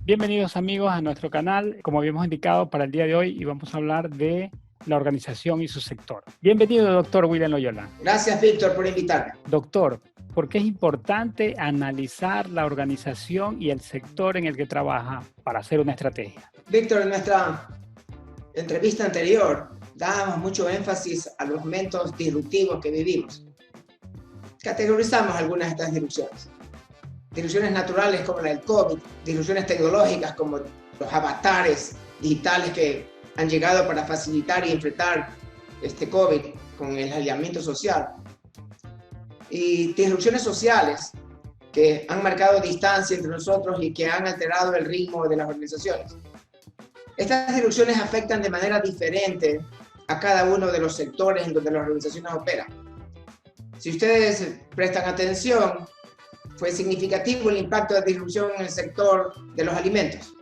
Bienvenidos amigos a nuestro canal. Como habíamos indicado para el día de hoy, vamos a hablar de la organización y su sector. Bienvenido, doctor William Loyola. Gracias, Víctor, por invitarme. Doctor, ¿por qué es importante analizar la organización y el sector en el que trabaja para hacer una estrategia? Víctor, en nuestra entrevista anterior dábamos mucho énfasis a los momentos disruptivos que vivimos. Categorizamos algunas de estas disrupciones. Disrupciones naturales como la del COVID, disrupciones tecnológicas como los avatares digitales que han llegado para facilitar y enfrentar este COVID con el aislamiento social. Y disrupciones sociales que han marcado distancia entre nosotros y que han alterado el ritmo de las organizaciones. Estas disrupciones afectan de manera diferente a cada uno de los sectores en donde las organizaciones operan. Si ustedes prestan atención, fue significativo el impacto de la disrupción en el sector de los alimentos.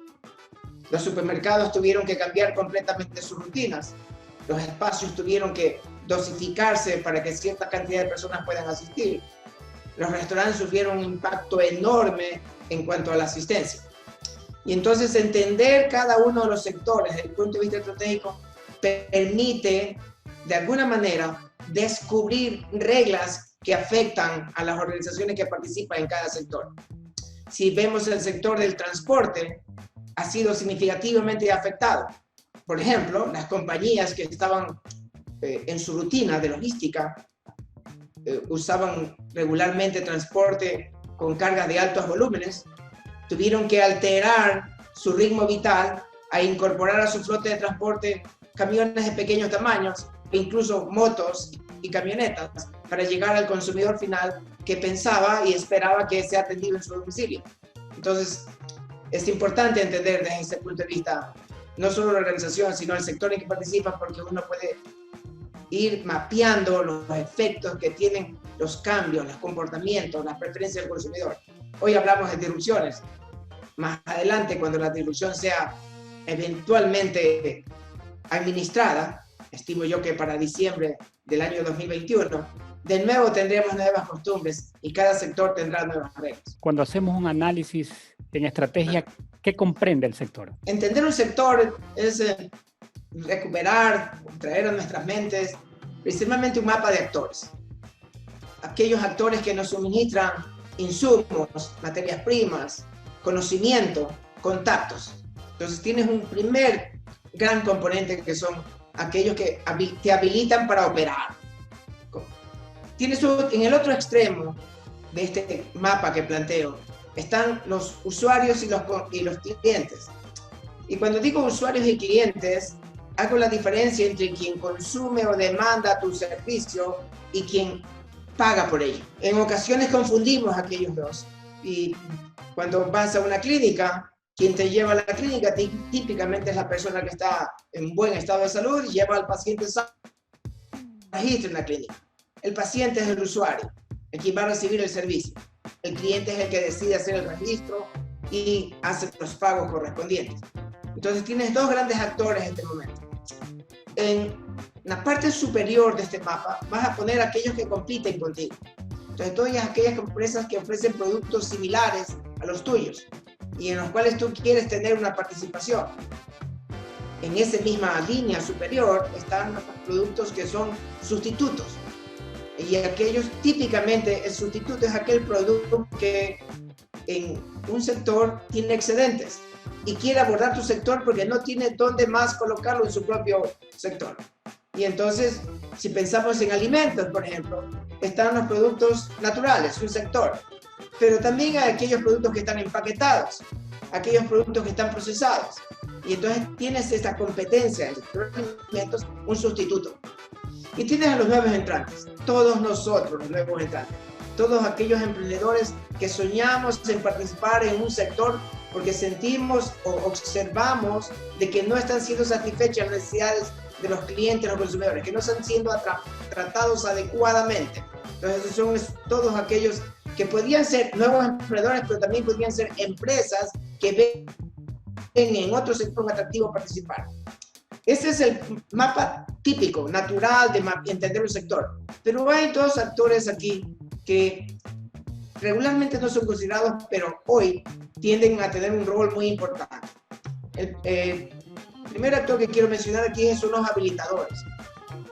Los supermercados tuvieron que cambiar completamente sus rutinas. Los espacios tuvieron que dosificarse para que cierta cantidad de personas puedan asistir. Los restaurantes sufrieron un impacto enorme en cuanto a la asistencia. Y entonces entender cada uno de los sectores desde el punto de vista estratégico permite, de alguna manera, descubrir reglas que afectan a las organizaciones que participan en cada sector. Si vemos el sector del transporte, ha sido significativamente afectado. Por ejemplo, las compañías que estaban en su rutina de logística usaban regularmente transporte con cargas de altos volúmenes, tuvieron que alterar su ritmo vital a incorporar a su flota de transporte camiones de pequeños tamaños, e incluso motos y camionetas, para llegar al consumidor final que pensaba y esperaba que sea atendido en su domicilio. Entonces, es importante entender desde ese punto de vista no solo la organización, sino el sector en que participa, porque uno puede ir mapeando los efectos que tienen los cambios, los comportamientos, las preferencias del consumidor. Hoy hablamos de disrupciones. Más adelante, cuando la disrupción sea eventualmente administrada, estimo yo que para diciembre del año 2021, de nuevo tendremos nuevas costumbres y cada sector tendrá nuevas reglas. Cuando hacemos un análisis en estrategia, ¿qué comprende el sector? Entender un sector es recuperar, traer a nuestras mentes principalmente un mapa de actores. Aquellos actores que nos suministran insumos, materias primas, conocimiento, contactos. Entonces tienes un primer gran componente que son aquellos que te habilitan para operar. Tienes en el otro extremo de este mapa que planteo, están los usuarios y los clientes. Y cuando digo usuarios y clientes, hago la diferencia entre quien consume o demanda tu servicio y quien paga por ello. En ocasiones confundimos aquellos dos. Y cuando vas a una clínica, quien te lleva a la clínica típicamente es la persona que está en buen estado de salud y lleva al paciente sano al registro en la clínica. El paciente es el usuario, el que va a recibir el servicio. El cliente es el que decide hacer el registro y hace los pagos correspondientes. Entonces tienes dos grandes actores en este momento. En la parte superior de este mapa vas a poner aquellos que compiten contigo. Entonces todas aquellas empresas que ofrecen productos similares a los tuyos y en los cuales tú quieres tener una participación. En esa misma línea superior están los productos que son sustitutos. Y aquellos, típicamente, el sustituto es aquel producto que en un sector tiene excedentes y quiere abordar tu sector porque no tiene dónde más colocarlo en su propio sector. Y entonces, si pensamos en alimentos, por ejemplo, están los productos naturales, un sector. Pero también hay aquellos productos que están empaquetados, aquellos productos que están procesados. Y entonces tienes esta competencia en el sector de alimentos, un sustituto. Y tienes a los nuevos entrantes, todos nosotros los nuevos entrantes, todos aquellos emprendedores que soñamos en participar en un sector porque sentimos o observamos de que no están siendo satisfechas las necesidades de los clientes, los consumidores, que no están siendo tratados adecuadamente. Entonces son todos aquellos que podrían ser nuevos emprendedores, pero también podrían ser empresas que ven en otro sector atractivo participar. Ese es el mapa típico, natural de entender un sector. Pero hay dos actores aquí que regularmente no son considerados, pero hoy tienden a tener un rol muy importante. El primer actor que quiero mencionar aquí son los habilitadores.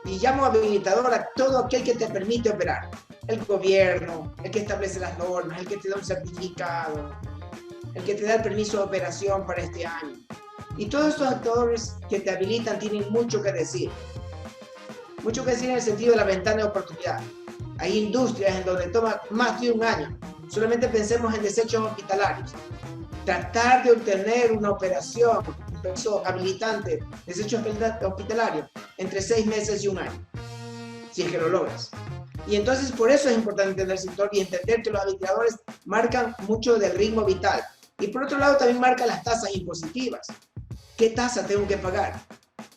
Y llamo habilitador a todo aquel que te permite operar. El gobierno, el que establece las normas, el que te da un certificado, el que te da el permiso de operación para este año. Y todos estos actores que te habilitan tienen mucho que decir. Mucho que decir en el sentido de la ventana de oportunidad. Hay industrias en donde toma más de un año. Solamente pensemos en desechos hospitalarios. Tratar de obtener una operación, un permiso habilitante, desechos hospitalarios, entre 6 meses y un año, si es que lo logras. Y entonces por eso es importante entender el sector y entender que los habilitadores marcan mucho del ritmo vital. Y por otro lado también marcan las tasas impositivas. ¿Qué tasa tengo que pagar?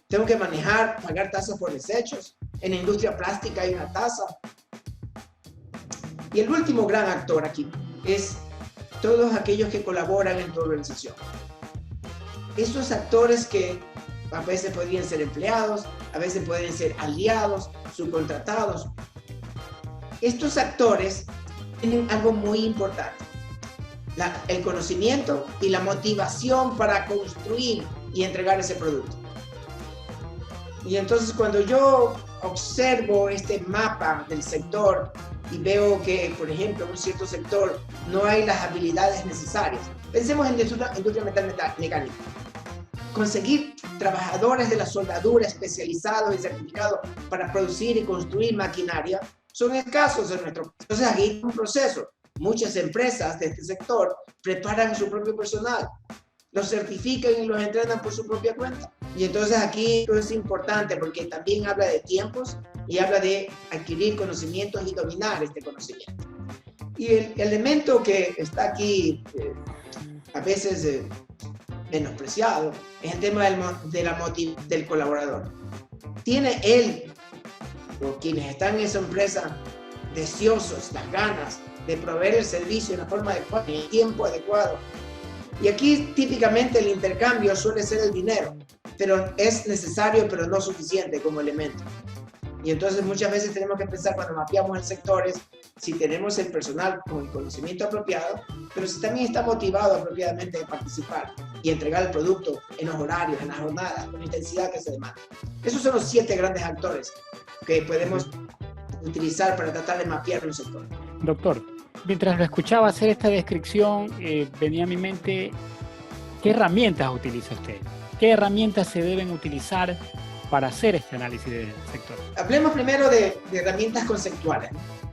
¿Tengo que pagar tasas por desechos? En la industria plástica hay una tasa. Y el último gran actor aquí es todos aquellos que colaboran en tu organización. Esos actores que a veces podrían ser empleados, a veces pueden ser aliados, subcontratados. Estos actores tienen algo muy importante. El conocimiento y la motivación para construir y entregar ese producto. Y entonces cuando yo observo este mapa del sector y veo que, por ejemplo, en un cierto sector no hay las habilidades necesarias. Pensemos en la industria mecánica. Conseguir trabajadores de la soldadura especializados y certificados para producir y construir maquinaria son escasos en nuestro país. Entonces aquí hay un proceso. Muchas empresas de este sector preparan su propio personal, los certifican y los entrenan por su propia cuenta. Y entonces aquí es importante porque también habla de tiempos y habla de adquirir conocimientos y dominar este conocimiento. Y el elemento que está aquí a veces menospreciado es el tema del colaborador. ¿Tiene él o quienes están en esa empresa deseosos, las ganas de proveer el servicio de una forma adecuada, en el tiempo adecuado? Y aquí típicamente el intercambio suele ser el dinero, pero es necesario pero no suficiente como elemento. Y entonces muchas veces tenemos que pensar cuando mapeamos el sector si tenemos el personal con el conocimiento apropiado, pero si también está motivado apropiadamente de participar y entregar el producto en los horarios, en las jornadas, con la intensidad que se demanda. Esos son los 7 grandes actores que podemos utilizar para tratar de mapear un sector. Doctor, mientras lo escuchaba hacer esta descripción, venía a mi mente, ¿qué herramientas utiliza usted? ¿Qué herramientas se deben utilizar para hacer este análisis del sector? Hablemos primero de herramientas conceptuales.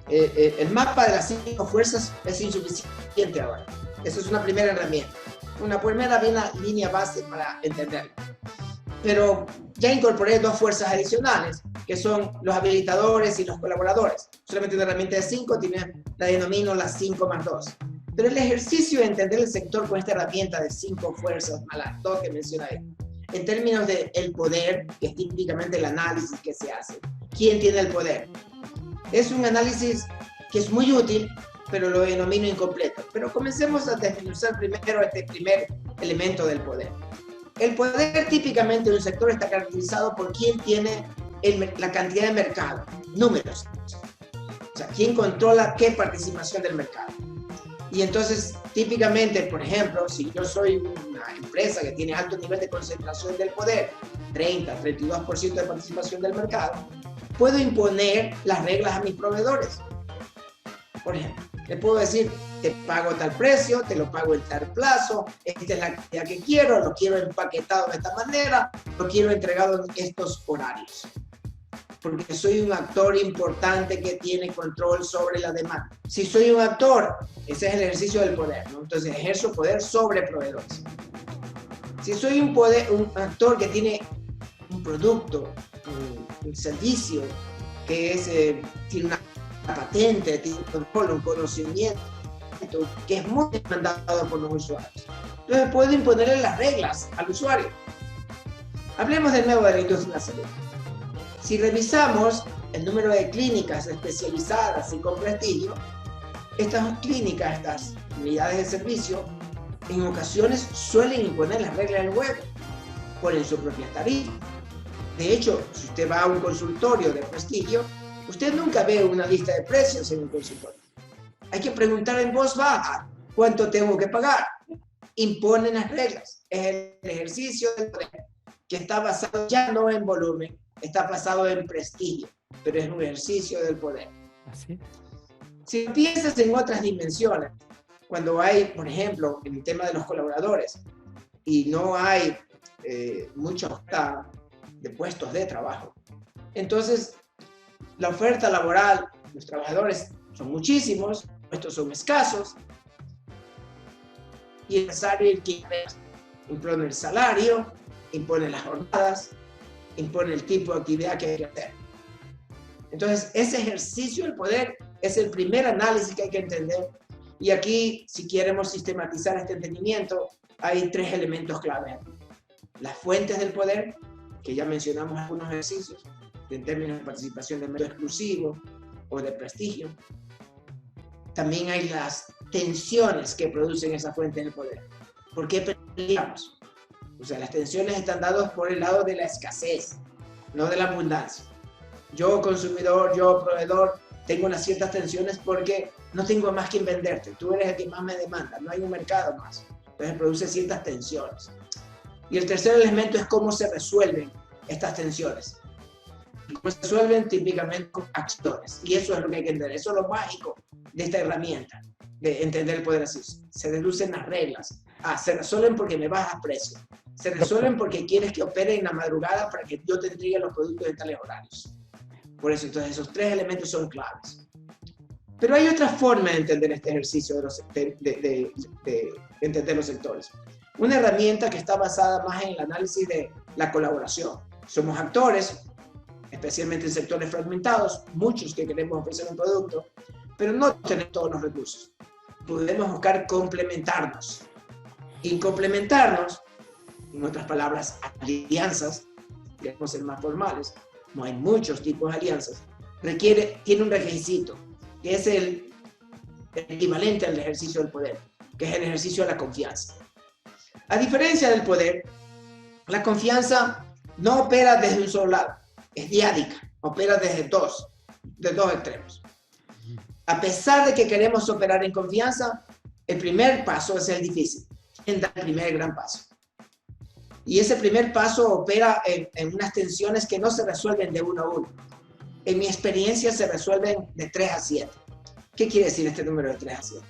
El mapa de las 5 fuerzas es insuficiente ahora. Esa es una primera herramienta. Una primera línea base para entenderlo. Pero ya incorporé 2 fuerzas adicionales, que son los habilitadores y los colaboradores. Solamente una herramienta de 5, la denomino las 5 más 2. Pero el ejercicio de entender el sector con esta herramienta de 5 fuerzas más las 2 que mencioné, en términos del poder, que es típicamente el análisis que se hace. ¿Quién tiene el poder? Es un análisis que es muy útil, pero lo denomino incompleto. Pero comencemos a desmenuzar primero este primer elemento del poder. El poder típicamente de un sector está caracterizado por quién tiene la cantidad de mercado, números. O sea, quién controla qué participación del mercado. Y entonces, típicamente, por ejemplo, si yo soy una empresa que tiene alto nivel de concentración del poder, 30, 32% de participación del mercado, puedo imponer las reglas a mis proveedores. Por ejemplo, le puedo decir, te pago tal precio, te lo pago en tal plazo, esta es la cantidad que quiero, lo quiero empaquetado de esta manera, lo quiero entregado en estos horarios. Porque soy un actor importante que tiene control sobre la demanda. Si soy un actor, ese es el ejercicio del poder, ¿no? Entonces ejerzo poder sobre proveedores. Si soy un actor que tiene un producto, un servicio, que tiene una patente, tiene un control, un conocimiento, que es muy demandado por los usuarios, entonces puedo imponerle las reglas al usuario. Hablemos de nuevo de la industria de la salud. Si revisamos el número de clínicas especializadas y con prestigio, estas clínicas, estas unidades de servicio, en ocasiones suelen imponer las reglas del juego, ponen su propia tarifa. De hecho, si usted va a un consultorio de prestigio, usted nunca ve una lista de precios en un consultorio. Hay que preguntar en voz baja, ¿cuánto tengo que pagar? imponen las reglas. Es el ejercicio del poder que está basado ya no en volumen, está basado en prestigio, pero es un ejercicio del poder. Así. Si piensas en otras dimensiones, cuando hay, por ejemplo, en el tema de los colaboradores, y no hay mucha oferta de puestos de trabajo, entonces la oferta laboral, los trabajadores son muchísimos, puestos son escasos, y el empresario impone el salario, impone las jornadas, impone el tipo de actividad que hay que hacer. Entonces, ese ejercicio del poder es el primer análisis que hay que entender. Y aquí, si queremos sistematizar este entendimiento, hay 3 elementos clave. Las fuentes del poder, que ya mencionamos algunos ejercicios, en términos de participación de medio exclusivo o de prestigio. También hay las tensiones que producen esa fuente del poder. ¿Por qué peleamos? O sea, las tensiones están dadas por el lado de la escasez, no de la abundancia. Yo, consumidor, yo, proveedor, tengo unas ciertas tensiones porque no tengo más que venderte. Tú eres el que más me demanda, no hay un mercado más. Entonces produce ciertas tensiones. Y el tercer elemento es cómo se resuelven estas tensiones. Cómo se resuelven típicamente con acciones. Y eso es lo que hay que entender. Eso es lo mágico de esta herramienta, de entender el poder así. Se deducen las reglas. Se resuelven porque me bajas precio. Se resuelven porque quieres que opere en la madrugada para que yo te entregue los productos en tales horarios. Por eso, entonces, esos 3 elementos son claves. Pero hay otra forma de entender este ejercicio de entender los sectores. Una herramienta que está basada más en el análisis de la colaboración. Somos actores, especialmente en sectores fragmentados, muchos que queremos ofrecer un producto, pero no tenemos todos los recursos. Podemos buscar complementarnos. Y complementarnos, en otras palabras, alianzas, queremos ser más formales, no hay muchos tipos de alianzas, tiene un requisito, que es el equivalente al ejercicio del poder, que es el ejercicio de la confianza. A diferencia del poder, la confianza no opera desde un solo lado, es diádica, opera desde dos extremos. A pesar de que queremos operar en confianza, el primer paso es el difícil, es el primer gran paso. Y ese primer paso opera en unas tensiones que no se resuelven de 1 a 1. En mi experiencia se resuelven de 3 a 7. ¿Qué quiere decir este número de 3 a 7?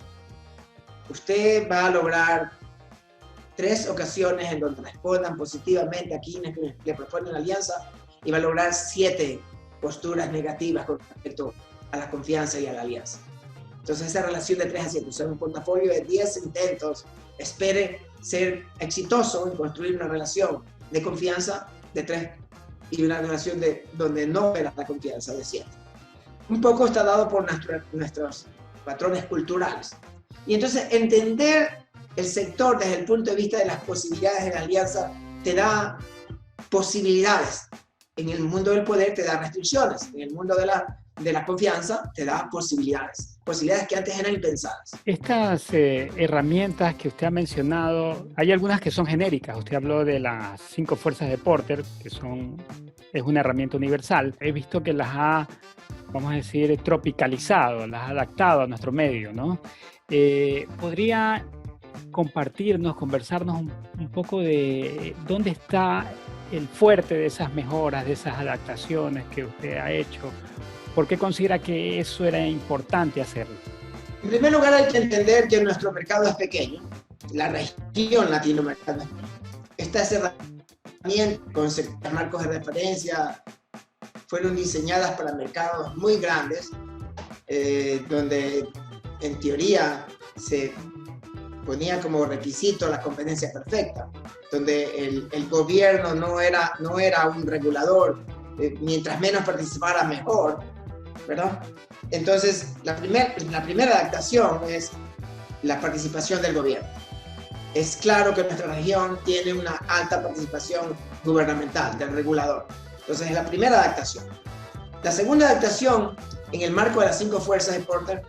Usted va a lograr 3 ocasiones en donde respondan positivamente a quienes le proponen la alianza y va a lograr 7 posturas negativas con respecto a la confianza y a la alianza. Entonces esa relación de 3 a 7, o sea, un portafolio de 10 intentos, espere ser exitoso en construir una relación de confianza de 3 y una relación donde no opera la confianza de 7. Un poco está dado por nuestros patrones culturales. Y entonces entender el sector desde el punto de vista de las posibilidades de la alianza te da posibilidades. En el mundo del poder te da restricciones. En el mundo de la confianza te da posibilidades que antes eran impensadas. Estas herramientas que usted ha mencionado, hay algunas que son genéricas. Usted habló de las 5 fuerzas de Porter, que es una herramienta universal. He visto que las ha, vamos a decir, tropicalizado, las ha adaptado a nuestro medio, ¿no? ¿Podría conversarnos un poco de dónde está el fuerte de esas mejoras, de esas adaptaciones que usted ha hecho? ¿Por qué considera que eso era importante hacerlo? En primer lugar, hay que entender que nuestro mercado es pequeño. La región latinoamericana. Estas herramientas con marcos de referencia fueron diseñadas para mercados muy grandes, donde en teoría se ponía como requisito la competencia perfecta, donde el gobierno no era un regulador, mientras menos participara mejor, ¿verdad? Entonces, la primera adaptación es la participación del gobierno. Es claro que nuestra región tiene una alta participación gubernamental, del regulador. Entonces, es la primera adaptación. La segunda adaptación, en el marco de las 5 fuerzas de Porter,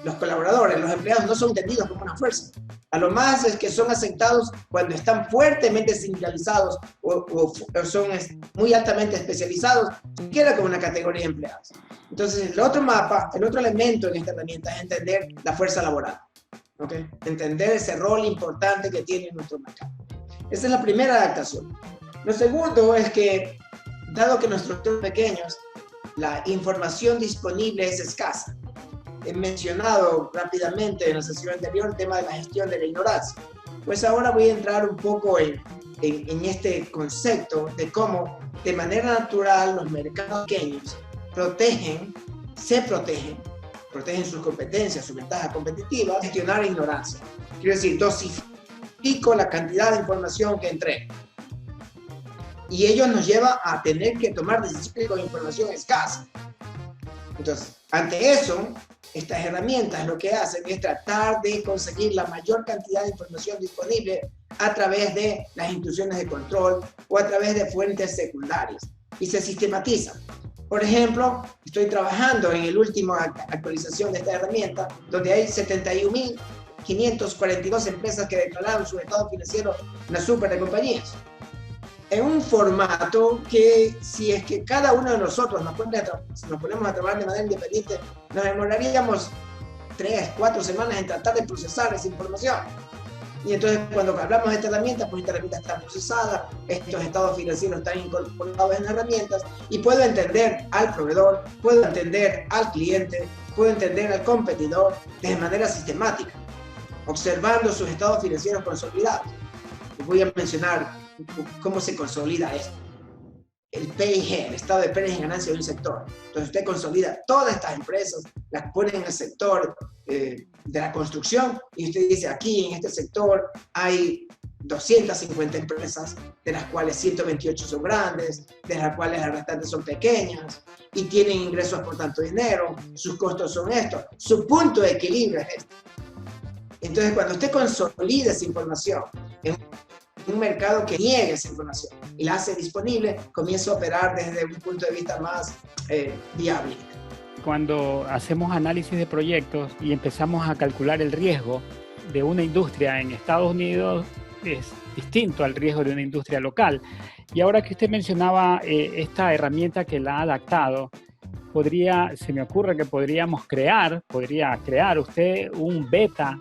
los colaboradores, los empleados no son entendidos como una fuerza. A lo más es que son aceptados cuando están fuertemente sindicalizados o son muy altamente especializados, ni siquiera como una categoría de empleados. Entonces, el otro elemento en esta herramienta es entender la fuerza laboral. ¿ok? Entender ese rol importante que tiene nuestro mercado. Esa es la primera adaptación. Lo segundo es que, dado que nuestros sectores pequeños, la información disponible es escasa. He mencionado rápidamente en la sesión anterior el tema de la gestión de la ignorancia. Pues ahora voy a entrar un poco en este concepto de cómo de manera natural los mercados pequeños se protegen sus competencias, sus ventajas competitivas, gestionar la ignorancia. Quiero decir, dosifico la cantidad de información que entrego. Y ello nos lleva a tener que tomar decisiones con información escasa. Entonces, ante eso, estas herramientas lo que hacen es tratar de conseguir la mayor cantidad de información disponible a través de las instituciones de control o a través de fuentes secundarias y se sistematizan. Por ejemplo, estoy trabajando en la última actualización de esta herramienta donde hay 71.542 empresas que declararon su estado financiero en la super de compañías. En un formato que, si es que cada uno de nosotros nos ponemos a trabajar de manera independiente, nos demoraríamos 3-4 semanas en tratar de procesar esa información. Y entonces, cuando hablamos de esta herramienta, pues esta herramienta está procesada, estos estados financieros están incorporados en herramientas, y puedo entender al proveedor, puedo entender al cliente, puedo entender al competidor de manera sistemática, observando sus estados financieros consolidados. Les voy a mencionar cómo se consolida esto. El PIG, el estado de pérdidas y ganancias de un sector. Entonces usted consolida todas estas empresas, las pone en el sector de la construcción y usted dice, aquí en este sector hay 250 empresas, de las cuales 128 son grandes, de las cuales las restantes son pequeñas y tienen ingresos por tanto dinero, sus costos son estos, su punto de equilibrio es este. Entonces cuando usted consolida esa información en un mercado que niegue esa información y la hace disponible, comienza a operar desde un punto de vista más viable. Cuando hacemos análisis de proyectos y empezamos a calcular el riesgo de una industria en Estados Unidos, es distinto al riesgo de una industria local. Y ahora que usted mencionaba esta herramienta que la ha adaptado, se me ocurre que podría crear usted un beta,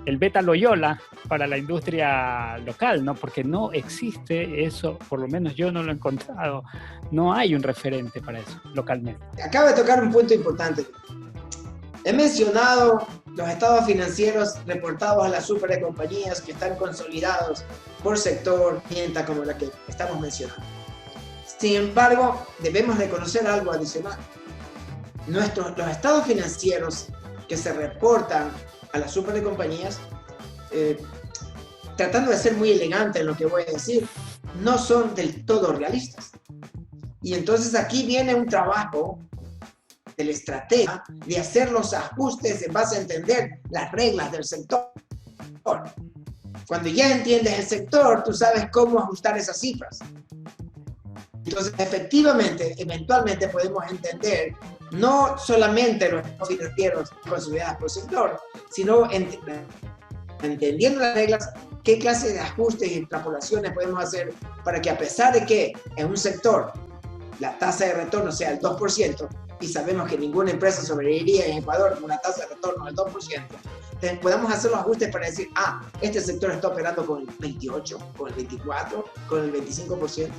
el beta Loyola para la industria local, ¿no? Porque no existe eso, por lo menos yo no lo he encontrado, no hay un referente para eso localmente. Acaba de tocar un punto importante. He mencionado los estados financieros reportados a las super de compañías que están consolidados por sector, herramienta como la que estamos mencionando. Sin embargo, debemos de conocer algo adicional. Los estados financieros que se reportan a las super de compañías, tratando de ser muy elegante en lo que voy a decir, no son del todo realistas. Y entonces aquí viene un trabajo del estratega de hacer los ajustes en base a entender las reglas del sector. Cuando ya entiendes el sector, tú sabes cómo ajustar esas cifras. Entonces, efectivamente, eventualmente podemos entender no solamente los estados financieros consolidados por sector, sino entendiendo las reglas, qué clase de ajustes y extrapolaciones podemos hacer para que, a pesar de que en un sector la tasa de retorno sea el 2%, y sabemos que ninguna empresa sobreviviría en Ecuador con una tasa de retorno del 2%, entonces podamos hacer los ajustes para decir, este sector está operando con el 28, con el 24, con el 25%.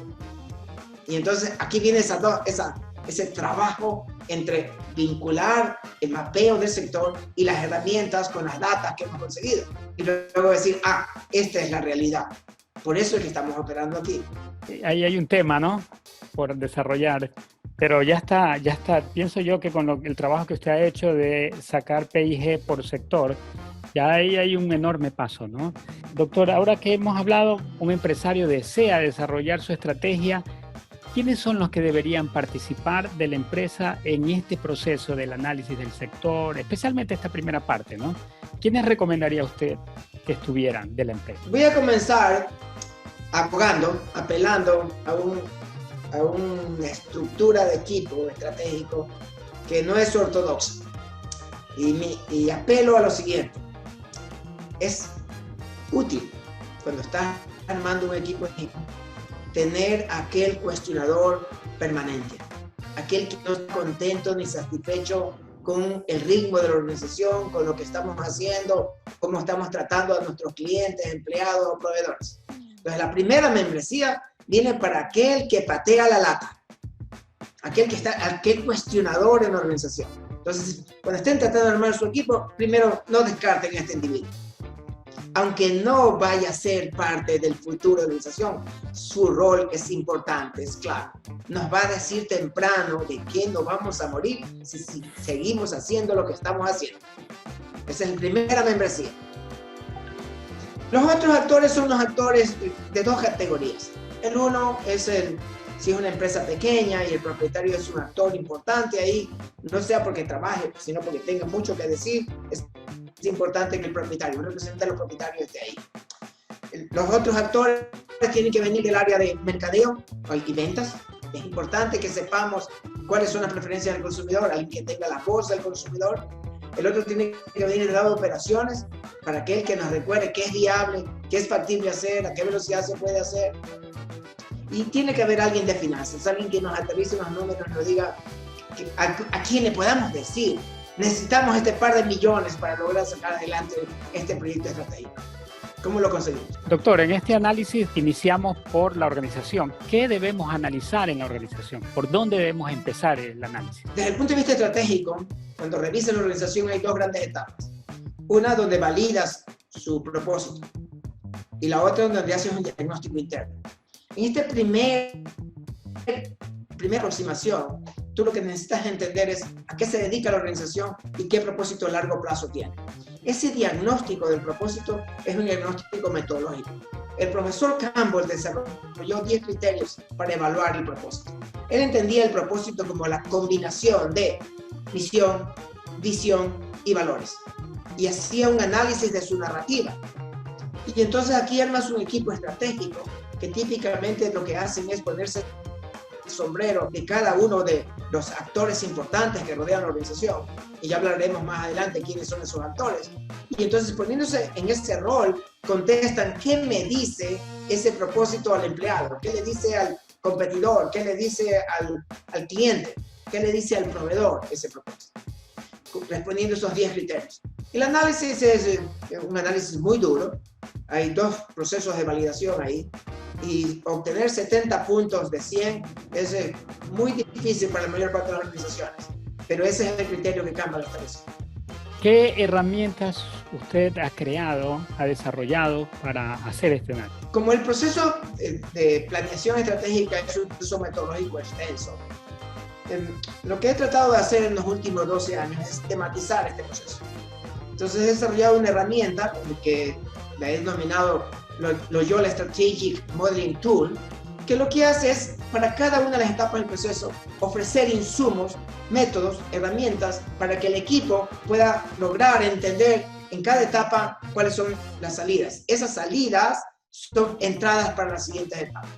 Y entonces aquí viene ese trabajo entre vincular el mapeo del sector y las herramientas con las datas que hemos conseguido. Y luego decir, esta es la realidad. Por eso es que estamos operando aquí. Ahí hay un tema, ¿no? Por desarrollar. Pero ya está. Pienso yo que con el trabajo que usted ha hecho de sacar PIG por sector, ya ahí hay un enorme paso, ¿no? Doctor, ahora que hemos hablado, un empresario desea desarrollar su estrategia. ¿Quiénes son los que deberían participar de la empresa en este proceso del análisis del sector, especialmente esta primera parte, ¿no? ¿Quiénes recomendaría usted que estuvieran de la empresa? Voy a comenzar apelando a una estructura de equipo estratégico que no es ortodoxa. Y apelo a lo siguiente. Es útil cuando estás armando un equipo tener aquel cuestionador permanente, aquel que no está contento ni satisfecho con el ritmo de la organización, con lo que estamos haciendo, cómo estamos tratando a nuestros clientes, empleados o proveedores. Entonces, la primera membresía viene para aquel que patea la lata, aquel cuestionador en la organización. Entonces, cuando estén tratando de armar su equipo, primero no descarten a este individuo. Aunque no vaya a ser parte del futuro de la organización, su rol es importante, es claro. Nos va a decir temprano de qué nos vamos a morir si seguimos haciendo lo que estamos haciendo. Esa es la primera membresía. Los otros actores son los actores de dos categorías. El uno es si es una empresa pequeña y el propietario es un actor importante ahí, no sea porque trabaje, sino porque tenga mucho que decir, es importante que el propietario, un representante de los propietarios esté ahí. Los otros actores tienen que venir del área de mercadeo y ventas. Es importante que sepamos cuáles son las preferencias del consumidor, alguien que tenga la voz del consumidor. El otro tiene que venir del lado de operaciones, para aquel que nos recuerde qué es viable, qué es factible hacer, a qué velocidad se puede hacer. Y tiene que haber alguien de finanzas, alguien que nos aterrice los números, nos diga a quién le podamos decir, necesitamos este par de millones para lograr sacar adelante este proyecto estratégico. ¿Cómo lo conseguimos? Doctor, en este análisis iniciamos por la organización. ¿Qué debemos analizar en la organización? ¿Por dónde debemos empezar el análisis? Desde el punto de vista estratégico, cuando revisas la organización hay dos grandes etapas. Una donde validas su propósito y la otra donde haces un diagnóstico interno. En esta primera aproximación, tú lo que necesitas entender es a qué se dedica la organización y qué propósito a largo plazo tiene. Ese diagnóstico del propósito es un diagnóstico metodológico. El profesor Campbell desarrolló 10 criterios para evaluar el propósito. Él entendía el propósito como la combinación de misión, visión y valores. Y hacía un análisis de su narrativa. Y entonces aquí armas un equipo estratégico que típicamente lo que hacen es ponerse el sombrero de cada uno de los actores importantes que rodean la organización. Y ya hablaremos más adelante quiénes son esos actores. Y entonces poniéndose en ese rol, contestan qué me dice ese propósito al empleado, qué le dice al competidor, qué le dice al cliente, qué le dice al proveedor ese propósito, respondiendo esos 10 criterios. El análisis es un análisis muy duro. Hay dos procesos de validación ahí. Y obtener 70 puntos de 100 es muy difícil para la mayor parte de las organizaciones. Pero ese es el criterio que Campbell establece. ¿Qué herramientas usted ha creado, ha desarrollado para hacer este análisis? Como el proceso de planeación estratégica es un proceso metodológico extenso, lo que he tratado de hacer en los últimos 12 años es tematizar este proceso. Entonces he desarrollado una herramienta que la he denominado Loyola Strategic Modeling Tool, que lo que hace es, para cada una de las etapas del proceso, ofrecer insumos, métodos, herramientas, para que el equipo pueda lograr entender en cada etapa cuáles son las salidas. Esas salidas son entradas para las siguientes etapas.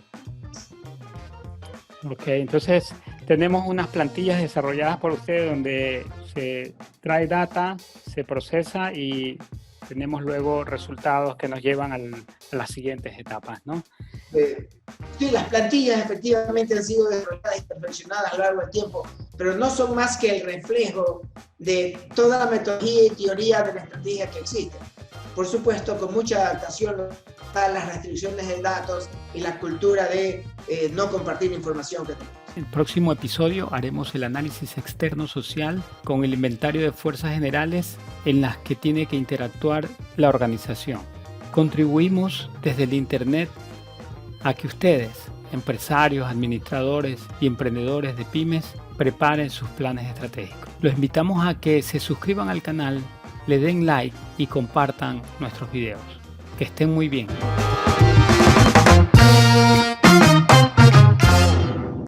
Ok, entonces tenemos unas plantillas desarrolladas por ustedes donde se trae data, se procesa y tenemos luego resultados que nos llevan a las siguientes etapas, ¿no? Sí, las plantillas efectivamente han sido desarrolladas y perfeccionadas a lo largo del tiempo, pero no son más que el reflejo de toda la metodología y teoría de la estrategia que existe. Por supuesto, con mucha adaptación a las restricciones de datos y la cultura de no compartir información que tenemos. En el próximo episodio haremos el análisis externo social con el inventario de fuerzas generales en las que tiene que interactuar la organización. Contribuimos desde el Internet a que ustedes, empresarios, administradores y emprendedores de pymes, preparen sus planes estratégicos. Los invitamos a que se suscriban al canal, le den like y compartan nuestros videos. Que estén muy bien.